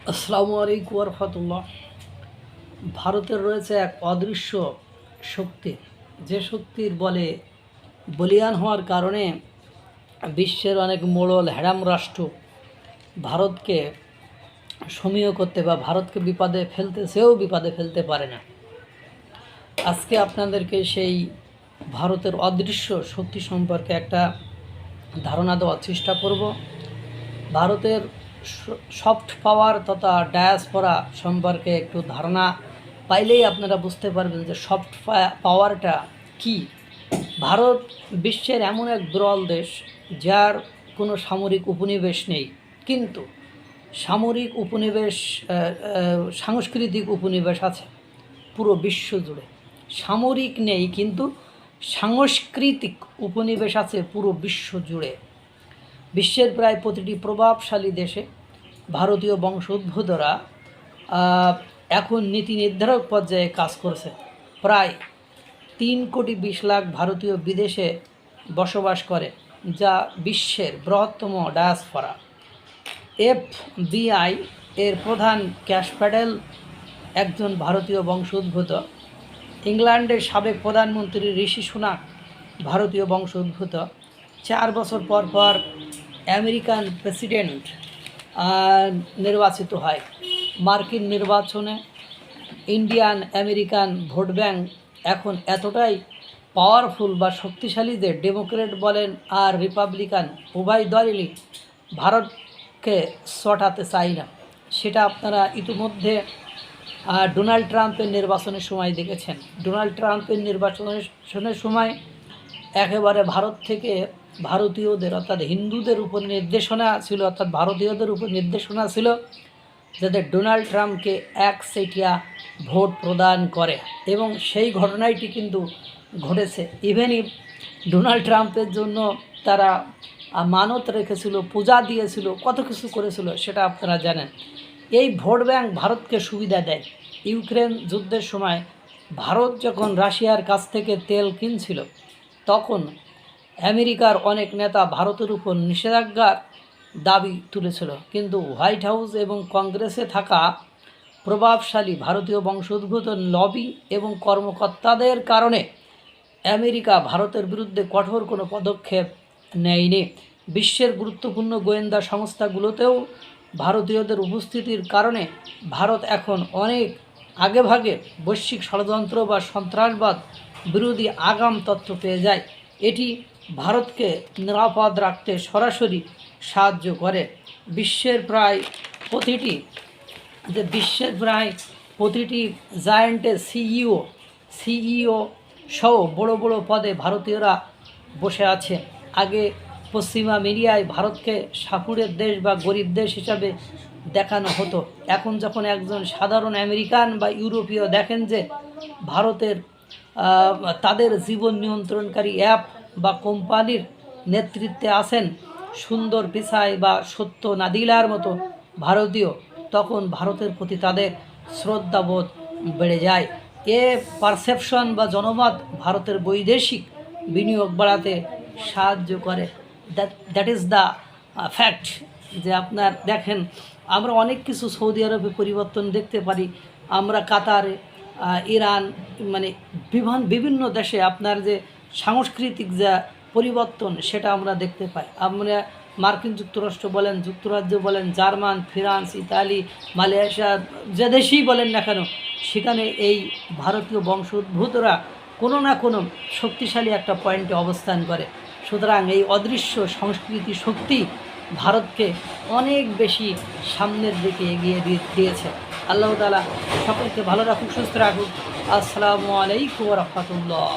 আসসালামু আলাইকুম রহমতুল্লাহ। ভারতের রয়েছে এক অদৃশ্য শক্তি, যে শক্তির বলে বলিয়ান হওয়ার কারণে বিশ্বের অনেক মোড়ল হ্যাড়াম রাষ্ট্র ভারতকে সমীহ করতে বা ভারতকে বিপদে ফেলতে সেও বিপদে ফেলতে পারে না। আজকে আপনাদেরকে সেই ভারতের অদৃশ্য শক্তি সম্পর্কে একটা ধারণা দেওয়ার চেষ্টা করব। ভারতের সফট পাওয়ার তথা ডায়াসপোরা সম্পর্কে একটু ধারণা পাইলেই আপনারা বুঝতে পারবেন যে সফট পাওয়ারটা কি। ভারত বিশ্বের এমন এক বিরল দেশ যার কোনো সামরিক উপনিবেশ নেই, কিন্তু সামরিক উপনিবেশ সাংস্কৃতিক উপনিবেশ আছে পুরো বিশ্ব জুড়ে। সামরিক নেই, কিন্তু সাংস্কৃতিক উপনিবেশ আছে পুরো বিশ্ব জুড়ে। বিশ্বের প্রায় প্রতিটি প্রভাবশালী দেশে ভারতীয় বংশোদ্ভূতরা এখন নীতি নির্ধারক পর্যায়ে কাজ করছে। প্রায় 3,20,00,000 ভারতীয় বিদেশে বসবাস করে, যা বিশ্বের বৃহত্তম ডায়াসপোরা। FBI এর প্রধান ক্যাশ প্যাটেল একজন ভারতীয় বংশোদ্ভূত। ইংল্যান্ডের সাবেক প্রধানমন্ত্রী ঋষি সুনাক ভারতীয় বংশোদ্ভূত। 4 বছর পর পর আমেরিকান প্রেসিডেন্ট নির্বাচিত হয়। মার্কিন নির্বাচনে ইন্ডিয়ান আমেরিকান ভোট ব্যাংক এখন এতটাই পাওয়ারফুল বা শক্তিশালী যে ডেমোক্রেট বলেন আর রিপাবলিকান উভয় দলই ভারতকে সটাতে চায় না। সেটা আপনারা ইতিমধ্যে ডোনাল্ড ট্রাম্পের নির্বাচনের সময় দেখেছেন। ডোনাল্ড ট্রাম্পের নির্বাচনের সময় একেবারে ভারত থেকে ভারতীয়দের অর্থাৎ হিন্দুদের উপর নির্দেশনা ছিল, অর্থাৎ ভারতীয়দের উপর নির্দেশনা ছিল যাতে ডোনাল্ড ট্রাম্পকে একচেটিয়া ভোট প্রদান করে, এবং সেই ঘটনাটি কিন্তু ঘটেছে। ইভেন ডোনাল্ড ট্রাম্পের জন্য তারা মানত রেখেছিল, পূজা দিয়েছিল, কত কিছু করেছিল, সেটা আপনারা জানেন। এই ভোট ব্যাংক ভারতকে সুবিধা দেয়। ইউক্রেন যুদ্ধের সময় ভারত যখন রাশিয়ার কাছ থেকে তেল কিনছিল, তখন আমেরিকার অনেক নেতা ভারতের উপর নিষেধাজ্ঞার দাবি তুলেছিল, কিন্তু হোয়াইট হাউস এবং কংগ্রেসে থাকা প্রভাবশালী ভারতীয় বংশোদ্ভূত লবি এবং কর্মকর্তাদের কারণে আমেরিকা ভারতের বিরুদ্ধে কঠোর কোনো পদক্ষেপ নেয়নি। বিশ্বের গুরুত্বপূর্ণ গোয়েন্দা সংস্থাগুলোতেও ভারতীয়দের উপস্থিতির কারণে ভারত এখন অনেক আগেভাগে বৈশ্বিক ষড়যন্ত্র বা সন্ত্রাসবাদ বিরোধী আগাম তথ্য পেয়ে যায়। এটি ভারতকে নিরাপদ রাখতে সরাসরি সাহায্য করে। বিশ্বের প্রায় প্রতিটি জায়ান্টের সিইও সহ বড় বড় পদে ভারতীয়রা বসে আছে। আগে পশ্চিমা মিডিয়ায় ভারতকে সাপুড়ের দেশ বা গরিব দেশ হিসাবে দেখানো হতো। এখন যখন একজন সাধারণ আমেরিকান বা ইউরোপীয় দেখেন যে ভারতের তাদের জীবন নিয়ন্ত্রণকারী অ্যাপ বা কোম্পানির নেতৃত্বে আছেন সুন্দর পিচাই বা সত্য নাদিলার মতো ভারতীয়, তখন ভারতের প্রতি তাদের শ্রদ্ধাবোধ বেড়ে যায়। এ পারসেপশন বা জনমত ভারতের বৈদেশিক বিনিয়োগ বাড়াতে সাহায্য করে। That is the fact. যে আপনার দেখেন, আমরা অনেক কিছু সৌদি আরবে পরিবর্তন দেখতে পারি। আমরা কাতারে, ইরান, মানে বিভিন্ন দেশে আপনার যে সাংস্কৃতিক যা পরিবর্তন সেটা আমরা দেখতে পাই। আমরা মার্কিন যুক্তরাষ্ট্র বলেন, যুক্তরাজ্য বলেন, জার্মান, ফ্রান্স, ইতালি, মালয়েশিয়া, যে দেশেই বলেন না কেন, সেখানে এই ভারতীয় বংশোদ্ভূতরা কোনো না কোনো শক্তিশালী একটা পয়েন্টে অবস্থান করে। সুতরাং এই অদৃশ্য সংস্কৃতি শক্তি ভারতকে অনেক বেশি সামনের দিকে এগিয়ে দিয়েছে। আল্লাহ তাআলা সকলকে ভালো রাখুক, সুস্থ রাখুক। আসসালামু আলাইকুম ওয়া রাহমাতুল্লাহ।